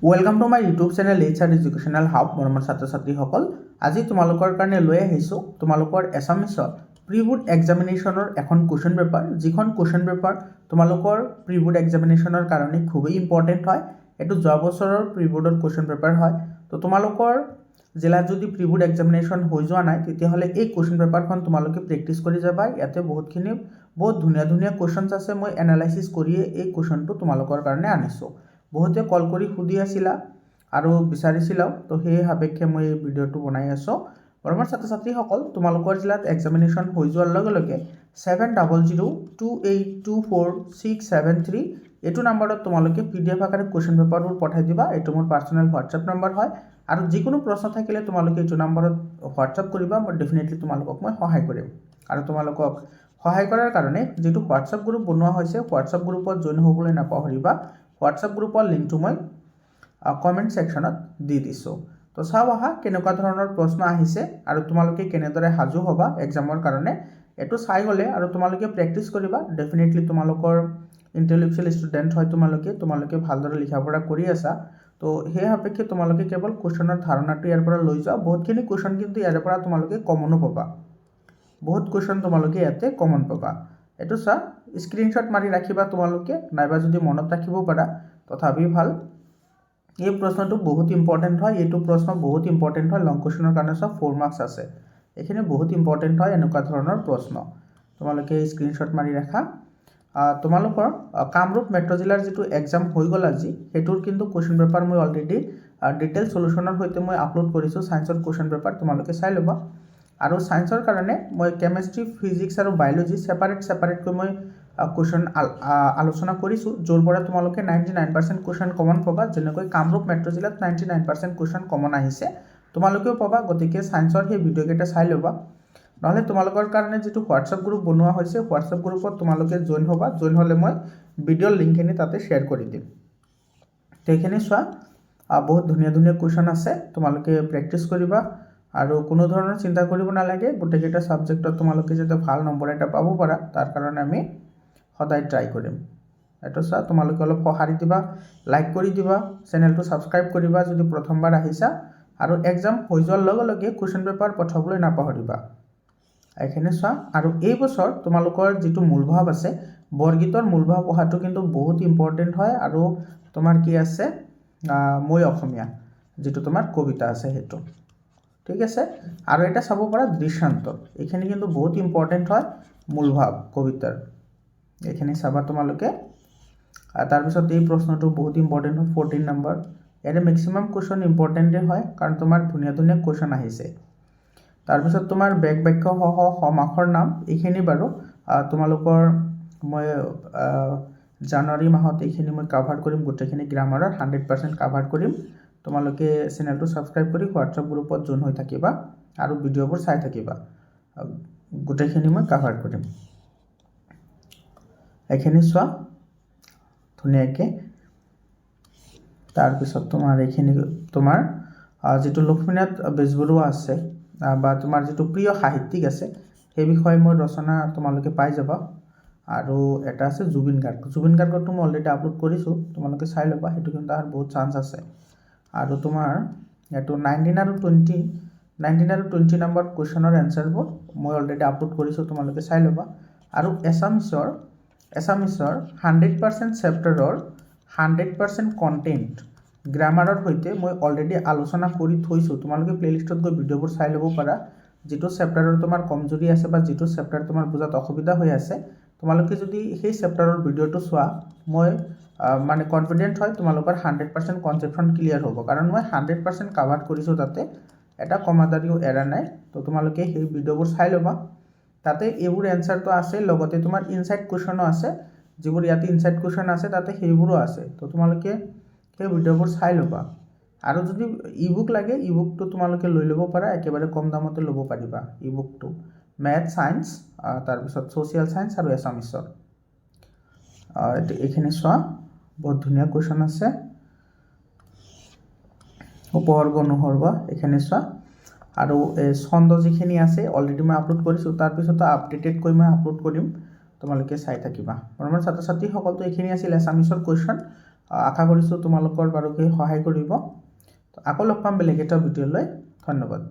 Welcome to my YouTube channel HR educational hub মৰমৰ ছাত্ৰ ছাত্ৰীসকল। আজি তোমালোকৰ কাৰণে লৈ আহিছোঁ তোমালোকৰ এছামিছৰ প্ৰি বোৰ্ড এক্সামিনেশ্যনৰ এখন কুৱেশ্যন পেপাৰ, যিখন কুৱেশ্যন পেপাৰ তোমালোকৰ প্ৰি বোৰ্ড এক্সামিনেশ্যনৰ কাৰণে খুবেই ইম্পৰ্টেণ্ট হয়। এইটো যোৱা বছৰৰ প্ৰি বোৰ্ডৰ কুৱেশ্যন পেপাৰ হয়। তো তোমালোকৰ জিলাত যদি প্ৰি বোৰ্ড এক্সামিনেশ্যন হৈ যোৱা নাই তেতিয়াহ'লে এই কুৱেশ্যন পেপাৰখন তোমালোকে প্ৰেক্টিছ কৰি যাবা। ইয়াতে বহুত ধুনীয়া ধুনীয়া কুৱেশ্যনছ আছে। মই এনালাইচিছ কৰিয়ে এই কুৱেশ্যনটো তোমালোকৰ কাৰণে আনিছোঁ। বহুতে কল কৰি সুধি আছিলা আৰু বিচাৰিছিলাও, তো সেই সাপেক্ষে মই এই ভিডিঅ'টো বনাই আছোঁ। মৰমৰ ছাত্ৰ ছাত্ৰীসকল, তোমালোকৰ জিলাত এক্সামিনেশ্যন হৈ যোৱাৰ লগে লগে 7002282467 এইটো নাম্বাৰত তোমালোকে PDF আকাৰে কুৱেশ্যন পেপাৰবোৰ পঠাই দিবা। এইটো মোৰ পাৰ্চনেল হোৱাটছআপ নম্বৰ হয় আৰু যিকোনো প্ৰশ্ন থাকিলে তোমালোকে এইটো নাম্বাৰত হোৱাটছআপ কৰিবা। মই ডেফিনেটলি তোমালোকক মই সহায় কৰিম। আৰু তোমালোকক সহায় কৰাৰ কাৰণে যিটো হোৱাটছআপ গ্ৰুপ বনোৱা হৈছে, হোৱাটছআপ গ্ৰুপত জইন হ'বলৈ নাপাহৰিবা। হোৱাটছআপ গ্ৰুপৰ লিংকটো মই কমেণ্ট ছেকশ্যনত দি দিছোঁ। তো চাওঁ আহা কেনেকুৱা ধৰণৰ প্ৰশ্ন আহিছে আৰু তোমালোকে কেনেদৰে সাজু হ'বা এক্সামৰ কাৰণে। এইটো চাই গ'লে আৰু তোমালোকে প্ৰেক্টিছ কৰিবা। ডেফিনেটলি তোমালোকৰ ইণ্টেলেকচুৱেল ষ্টুডেণ্ট হয়, তোমালোকে ভালদৰে লিখা পঢ়া কৰি আছা। তো সেই সাপেক্ষে তোমালোকে কেৱল কুৱেশ্যনৰ ধাৰণাটো ইয়াৰ পৰা লৈ যোৱা। বহুতখিনি কুৱেশ্যন কিন্তু ইয়াৰ পৰা তোমালোকে কমনো পাবা। বহুত কুৱেশ্যন তোমালোকে ইয়াতে কমন পাবা। এইটো চোৱা, স্ক্ৰীনশ্বট মাৰি ৰাখিবা তোমালোকে, নাইবা যদি মনত ৰাখিব পাৰা তথাপি ভাল। এই প্ৰশ্নটো বহুত ইম্পৰ্টেণ্ট হয়। এইটো প্ৰশ্ন বহুত ইম্পৰ্টেণ্ট হয়। লং কুৱেশ্যনৰ কাৰণে চব 4 মাৰ্কছ আছে। এইখিনি বহুত ইম্পৰ্টেণ্ট হয় এনেকুৱা ধৰণৰ প্ৰশ্ন। তোমালোকে স্ক্ৰীনশ্বট মাৰি ৰাখা। তোমালোকৰ কামৰূপ মেট্ৰ' জিলাৰ যিটো এক্সাম হৈ গ'ল আজি, সেইটোৰ কিন্তু কুৱেশ্যন পেপাৰ মই অলৰেডি ডিটেইল সলিউশ্যনৰ সৈতে মই আপলোড কৰিছোঁ। ছায়েন্সৰ কুৱেশ্যন পেপাৰ তোমালোকে চাই ল'বা। আৰু ছায়েন্সৰ কাৰণে মই কেমেষ্ট্ৰি, ফিজিক্স আৰু বায়'লজি ছেপাৰেটকৈ মই কুৱেশ্যন আলোচনা কৰিছোঁ, য'ৰ পৰা তোমালোকে 99% কুৱেশ্যন কমন পাবা। যেনেকৈ কামৰূপ মেট্ৰ' জিলাত 99% কুৱেশ্যন কমন আহিছে, তোমালোকেও পাবা। গতিকে ছায়েন্সৰ সেই ভিডিঅ'কেইটা চাই ল'বা। নহ'লে তোমালোকৰ কাৰণে যিটো হোৱাটছআপ গ্ৰুপ বনোৱা হৈছে, হোৱাটছআপ গ্ৰুপত তোমালোকে জইন হ'বা। জইন হ'লে মই ভিডিঅ'ৰ লিংকখিনি তাতে শ্বেয়াৰ কৰি দিম। সেইখিনি চোৱা, বহুত ধুনীয়া ধুনীয়া কুৱেশ্যন আছে। তোমালোকে প্ৰেক্টিছ কৰিবা আৰু কোনো ধৰণৰ চিন্তা কৰিব নালাগে। গোটেইকেইটা ছাবজেক্টত তোমালোকে যাতে ভাল নম্বৰ এটা পাব পাৰা, তাৰ কাৰণে আমি সদায় ট্ৰাই কৰিম। এইটো চোৱা, তোমালোকে অলপ সঁহাৰি দিবা, লাইক কৰি দিবা, চেনেলটো ছাবস্ক্ৰাইব কৰিবা যদি প্ৰথমবাৰ আহিছা। আৰু এক্সাম হৈ যোৱাৰ লগে লগে কুৱেশ্যন পেপাৰ পঠাবলৈ নাপাহৰিবা। এইখিনি চোৱা। আৰু এই বছৰ তোমালোকৰ যিটো মূলভাৱ আছে, বৰগীতৰ মূলভাৱ অহাটো কিন্তু বহুত ইম্পৰ্টেণ্ট হয়। আৰু তোমাৰ কি আছে, মই অসমীয়া যিটো তোমাৰ কবিতা আছে সেইটো, ঠিক আছে। আৰু এটা চাব পাৰা দৃষ্টান্ত, এইখিনি কিন্তু বহুত ইম্পৰ্টেণ্ট হয় মূলভাৱ কবিতাৰ। এইখিনি চাবা তোমালোকে। তাৰপিছত এই প্ৰশ্নটো বহুত ইম্পৰ্টেণ্ট হয়, 14 নম্বৰ। ইয়াতে মেক্সিমাম কুৱেশ্যন ইম্পৰ্টেণ্টেই হয়, কাৰণ তোমাৰ ধুনীয়া ধুনীয়া কুৱেশ্যন আহিছে। তাৰপিছত তোমাৰ বেক বাক্য সহ সমাসৰ নাম, এইখিনি বাৰু তোমালোকৰ মই জানুৱাৰী মাহত এইখিনি মই কাভাৰ কৰিম। গোটেইখিনি গ্ৰামাৰৰ 100% কাভাৰ কৰিম। তোমালোকে চেনেলটো ছাবস্ক্ৰাইব কৰি হোৱাটছআপ গ্ৰুপত জইন হৈ থাকিবা আৰু ভিডিঅ'বোৰ চাই থাকিবা। গোটেইখিনি মই কাভাৰ কৰিম। এইখিনি চোৱা ধুনীয়াকৈ। তাৰপিছত তোমাৰ এইখিনি তোমাৰ যিটো লক্ষ্মীনাথ বেজবৰুৱা আছে বা তোমাৰ যিটো প্ৰিয় সাহিত্যিক আছে, সেই বিষয়ে মই ৰচনা তোমালোকে পাই যাবা। আৰু এটা আছে জুবিন গাৰ্গ। জুবিন গাৰ্গৰটো মই অলৰেডি আপলোড কৰিছোঁ, তোমালোকে চাই ল'বা। সেইটো কিন্তু তাৰ বহুত চান্স আছে। আৰু তোমাৰ এইটো 19 আৰু 20 নম্বৰ কুৱেশ্যনৰ এনচাৰবোৰ মই অলৰেডি আপলোড কৰিছোঁ, তোমালোকে চাই ল'বা। আৰু এছামিছৰ 100% চেপ্টাৰৰ 100% কণ্টেণ্ট গ্ৰামাৰৰ সৈতে মই অলৰেডি আলোচনা কৰি থৈছোঁ। তোমালোকে প্লেলিষ্টত গৈ ভিডিঅ'বোৰ চাই ল'ব পাৰা। যিটো চেপ্টাৰৰ তোমাৰ কমজুৰি আছে বা যিটো চেপ্টাৰ তোমাৰ বুজাত অসুবিধা হৈ আছে, তোমালোকে যদি সেই চেপ্টাৰৰ ভিডিঅ'টো চোৱা, মই মানে কনফিডেণ্ট হয় তোমালোকৰ 100% কনচেপ্টখন ক্লিয়াৰ হ'ব। কাৰণ মই 100% কাভাৰ কৰিছোঁ, তাতে এটা কমাদাৰিও এৰা নাই। তো তোমালোকে সেই ভিডিঅ'বোৰ চাই ল'বা। তাতে এইবোৰ এনচাৰটো আছে, লগতে তোমাৰ ইনচাইড কুৱেশ্যনো আছে। যিবোৰ ইয়াতে ইনচাইড কুৱেশ্যন আছে তাতে সেইবোৰো আছে। তো তোমালোকে সেই ভিডিঅ'বোৰ চাই ল'বা। আৰু যদি ই বুক লাগে, ই বুকটো তোমালোকে লৈ ল'ব পাৰা। একেবাৰে কম দামতে ল'ব পাৰিবা ই বুকটো। মেথ, ছায়েন্স, তাৰপিছত ছ'চিয়েল ছায়েন্স আৰু এছামিছৰ। এইখিনি চোৱা, বহুত ধুনীয়া কুৱেশ্যন আছে। উপসৰ্গ অনুসৰ্গ এইখিনি চোৱা। আৰু ছন্দ যিখিনি আছে অলৰেডি মই আপলোড কৰিছোঁ, তাৰপিছতো আপডেটেডকৈ মই আপলোড কৰিম, তোমালোকে চাই থাকিবা। মৰমৰ ছাত্ৰ ছাত্ৰীসকলতো এইখিনি আছিল এছামিছৰ কুৱেশ্যন। আশা কৰিছোঁ তোমালোকৰ বাৰুকৈ সহায় কৰিব। আকৌ লগ পাম বেলেগ এটা ভিডিঅ'লৈ। ধন্যবাদ।